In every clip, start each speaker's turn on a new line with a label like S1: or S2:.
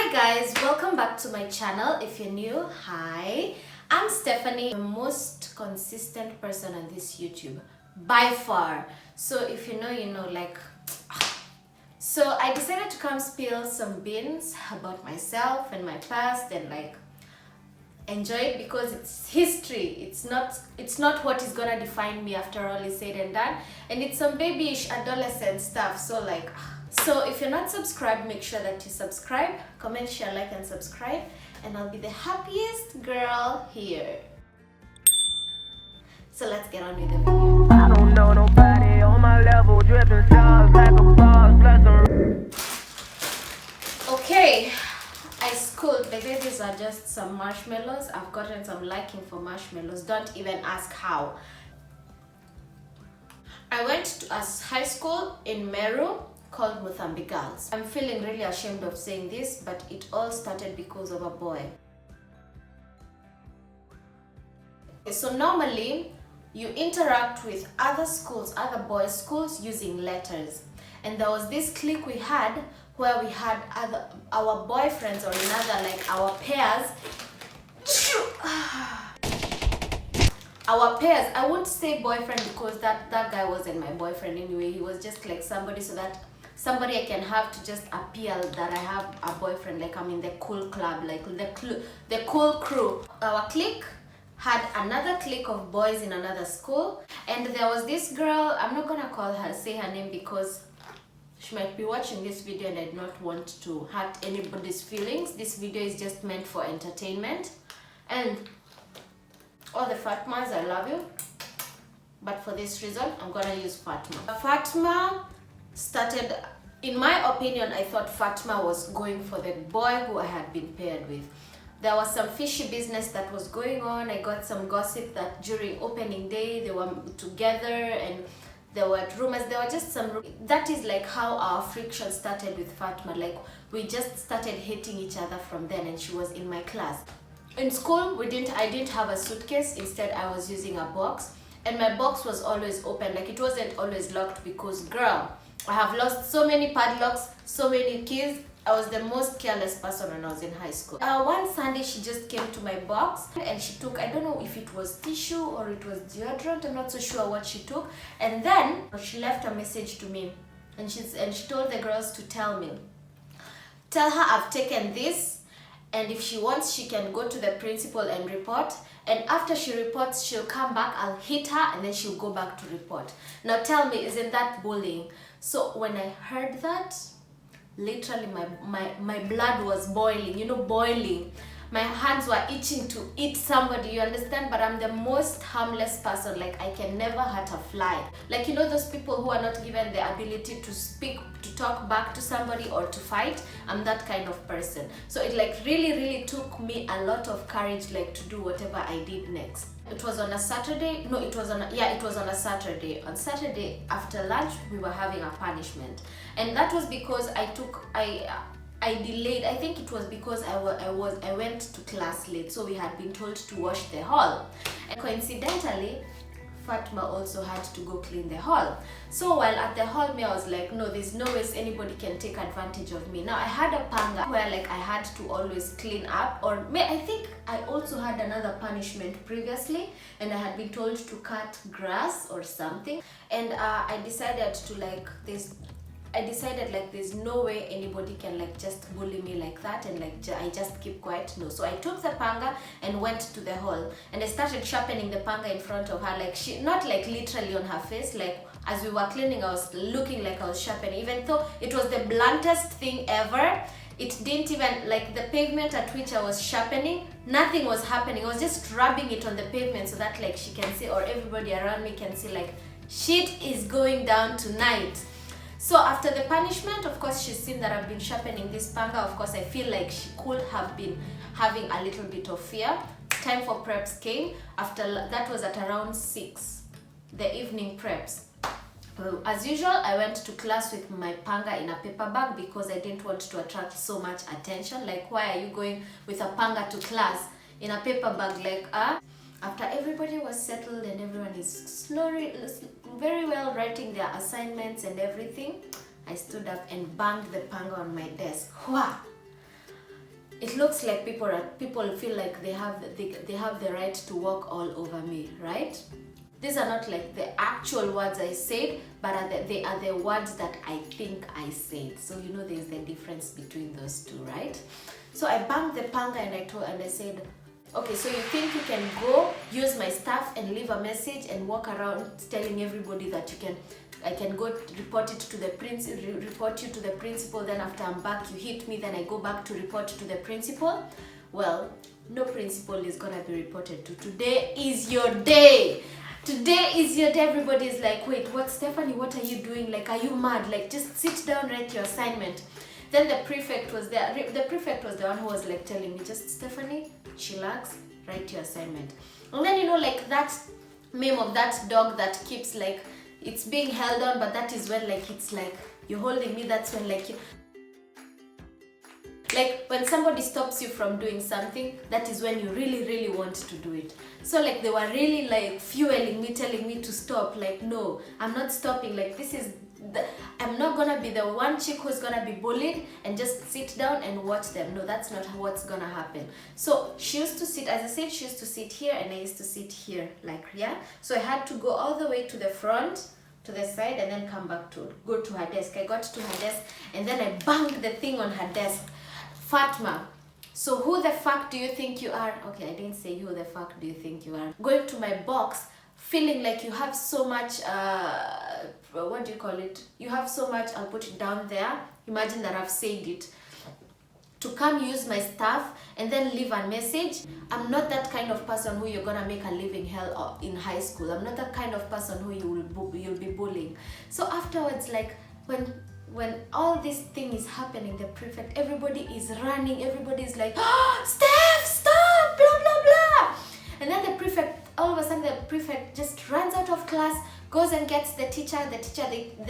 S1: Hi guys, welcome back to my channel. If you're new, hi, I'm Stephanie, the most consistent person on this YouTube by far. So if you know, you know, like so I decided to come spill some beans about myself and my past and like enjoy it because it's history. It's not what is gonna define me after all is said and done, and it's some babyish adolescent stuff. So if you're not subscribed, make sure that you subscribe, comment, share, like, and subscribe, and I'll be the happiest girl here. So let's get on with the video. I don't know nobody on my level, dripping stars like a boss, okay, I schooled. Like these are just some marshmallows. I've gotten some liking for marshmallows. Don't even ask how. I went to a high school in Meru called Muthambi Girls. I'm feeling really ashamed of saying this, but it all started because of a boy. So normally, you interact with other schools, other boys' schools using letters. And there was this clique we had where we had our boyfriends, or another like our pairs. Our pairs, I won't say boyfriend because that guy wasn't my boyfriend anyway. He was just like somebody I can have to just appear that I have a boyfriend, like I'm in the cool club, like the cool crew. Our clique had another clique of boys in another school, and there was this girl. I'm not gonna say her name because she might be watching this video and I do not want to hurt anybody's feelings. This video is just meant for entertainment. And all the Fatmas, I love you, but for this reason I'm gonna use Fatma. Fatma started, in my opinion, I thought Fatma was going for the boy who I had been paired with. There was some fishy business that was going on. I got some gossip that during opening day they were together, and there were rumors. There were just some. That is like how our friction started with Fatma. Like we just started hating each other from then, and she was in my class. In school, I didn't have a suitcase. Instead, I was using a box, and my box was always open. Like it wasn't always locked because, girl, I have lost so many padlocks, so many keys. I was the most careless person when I was in high school. One Sunday, she just came to my box and she took, I don't know if it was tissue or it was deodorant, I'm not so sure what she took. And then she left a message to me, and she told the girls to tell her I've taken this, and if she wants, she can go to the principal and report. And after she reports, she'll come back, I'll hit her, and then she'll go back to report. Now tell me, isn't that bullying? So when I heard that, literally my blood was boiling, boiling. My hands were itching to eat somebody, you understand? But I'm the most harmless person. Like I can never hurt a fly. Like those people who are not given the ability to speak, to talk back to somebody or to fight. I'm that kind of person. So it like really took me a lot of courage, like to do whatever I did next. It was on a Saturday. No, it was on a Saturday. On Saturday after lunch, we were having a punishment, and that was because I delayed. I think it was because I went to class late, so we had been told to wash the hall, and coincidentally Fatma also had to go clean the hall. So while at the hall, I was like, no, there's no way anybody can take advantage of me. Now I had a panga where like I had to always clean up, or I think I also had another punishment previously, and I had been told to cut grass or something, and I decided there's no way anybody can like just bully me like that, and like I just keep quiet. No, so I took the panga and went to the hall, and I started sharpening the panga in front of her, like she, not like literally on her face, like as we were cleaning I was looking like I was sharpening, even though it was the bluntest thing ever. It didn't even, like the pavement at which I was sharpening, nothing was happening. I was just rubbing it on the pavement so that like she can see, or everybody around me can see, like shit is going down tonight. So after the punishment, of course, she's seen that I've been sharpening this panga. Of course, I feel like she could have been having a little bit of fear. Time for preps came. After that was at around 6, the evening preps. As usual, I went to class with my panga in a paper bag because I didn't want to attract so much attention. Like, why are you going with a panga to class in a paper bag? Like, after everybody was settled and everyone is slowly, very well writing their assignments and everything, I stood up and banged the panga on my desk. Wah! it looks like people feel like they have the right to walk all over me, right? These are not like the actual words I said, but they are the words that I think I said. So you know there's the difference between those two, right? So I banged the panga and I said, okay, so you think you can go use my stuff and leave a message and walk around telling everybody that I can go report it to the report you to the principal, then after I'm back you hit me, then I go back to report to the principal? Well, no principal is gonna be reported to. Today is your day. Today is your day. Everybody is like, wait, what, Stephanie, what are you doing? Like, are you mad? Like, just sit down, write your assignment. Then the prefect was there. The prefect was the one who was like telling me, just Stephanie, chillax, write your assignment. And then, you know, like that meme of that dog that keeps like, it's being held on, but that is when like, it's like, you're holding me, that's when like, like when somebody stops you from doing something, that is when you really want to do it. So like they were really like fueling me, telling me to stop. Like, no, I'm not stopping. Like this is I'm not gonna be the one chick who's gonna be bullied and just sit down and watch them. No, that's not what's gonna happen. So she used to sit, as I said, she used to sit here and I used to sit here, like, yeah. So I had to go all the way to the front, to the side, and then come back to go to her desk. I got to her desk and then I banged the thing on her desk. Fatma, so who the fuck do you think you are? Okay, I didn't say who the fuck do you think you are. Going to my box, feeling like you have so much, what do you call it? You have so much, I'll put it down there. Imagine that I've said it. To come use my stuff and then leave a message. I'm not that kind of person who you're gonna make a living hell in high school. I'm not that kind of person who you'll be bullying. So afterwards, like when all this thing is happening, the prefect, everybody is running, everybody is like, oh, Steph, stop, blah, blah, blah. And then the prefect, all of a sudden the prefect just runs out of class, goes and gets the teacher, the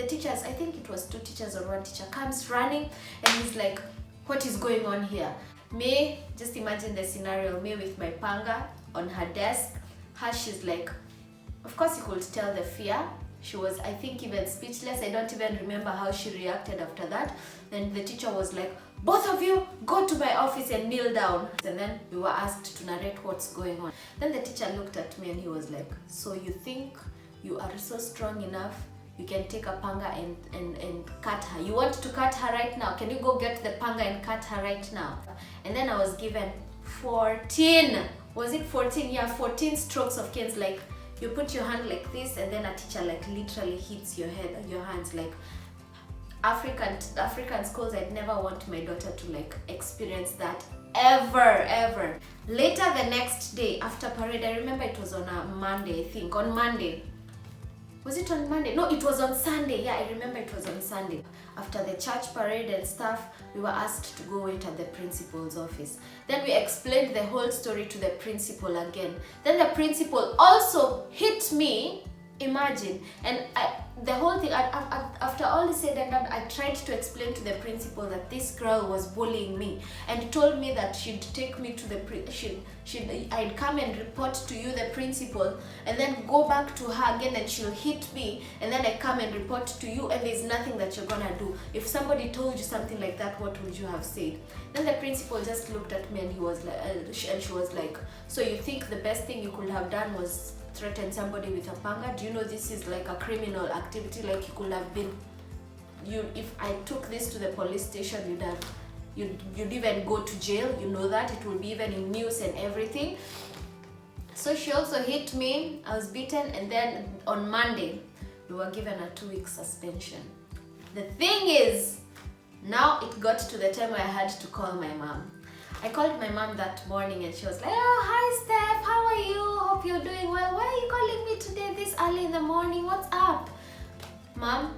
S1: teachers, I think it was 2 teachers or 1 teacher, comes running and he's like, what is going on here? May, just imagine the scenario, May with my panga on her desk, her, she's like, of course you could tell the fear. She was, I think, even speechless. I don't even remember how she reacted after that. Then the teacher was like, both of you go to my office and kneel down. And then we were asked to narrate what's going on. Then the teacher looked at me and he was like, so you think you are so strong enough, you can take a panga and cut her? You want to cut her right now? Can you go get the panga and cut her right now? And then I was given 14. Was it 14? Yeah, 14 strokes of canes. Like, you put your hand like this and then a teacher like literally hits your hands. Like African schools, I'd never want my daughter to like experience that ever. Later the next day after parade, I remember it was on a Monday, I think, on Monday. Was it on Monday? No, it was on Sunday. Yeah, I remember it was on Sunday. After the church parade and stuff, we were asked to go wait at the principal's office. Then we explained the whole story to the principal again. Then the principal also hit me, imagine. And the whole thing, after all is said and done, I tried to explain to the principal that this girl was bullying me and told me that she'd take me to the I'd come and report to you, the principal, and then go back to her again and she'll hit me, and then I come and report to you, and there's nothing that you're gonna do. If somebody told you something like that, what would you have said? Then the principal just looked at me and he was like, and she was like, so you think the best thing you could have done was threaten somebody with a panga? Do you know this is like a criminal activity? Like you could have been, if I took this to the police station, you'd even go to jail. You know that it will be even in news and everything. So she also hit me. I was beaten, and then on Monday we were given a 2-week suspension. The thing is, now it got to the time where I had to call my mom. I called my mom that morning and she was like, oh, hi Steph, how are you? Hope you're doing well. Why are you calling me today this early in the morning? What's up? Mom,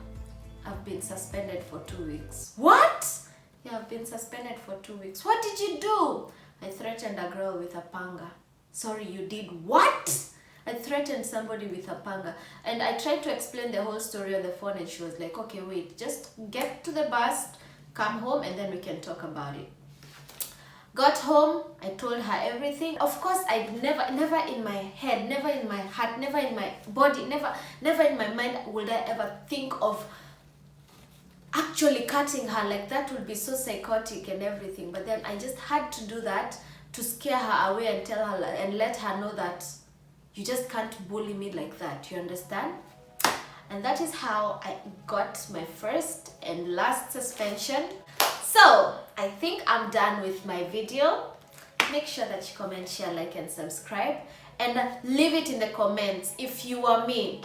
S1: I've been suspended for 2 weeks. What? Yeah, I've been suspended for 2 weeks. What did you do? I threatened a girl with a panga. Sorry, you did what? I threatened somebody with a panga. And I tried to explain the whole story on the phone and she was like, okay, wait, just get to the bus, come home, and then we can talk about it. Got home, I told her everything. Of course, I'd never in my head, never in my heart, never in my body, never in my mind would I ever think of actually cutting her. Like that would be so psychotic and everything. But then I just had to do that to scare her away and tell her and let her know that you just can't bully me like that. You understand? And that is how I got my first and last suspension. So I think I'm done with my video. Make sure that you comment, share, like, and subscribe, and leave it in the comments if you were me.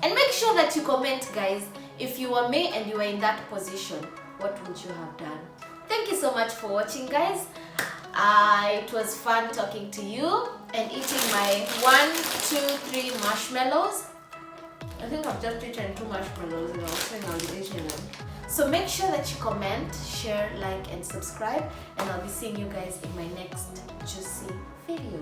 S1: And make sure that you comment, guys, if you were me and you were in that position, what would you have done? Thank you so much for watching, guys. It was fun talking to you and eating my 1, 2, 3 marshmallows. I think I've just eaten 2 marshmallows and I was saying I'll be eating them. So make sure that you comment, share, like, and subscribe, and I'll be seeing you guys in my next juicy video.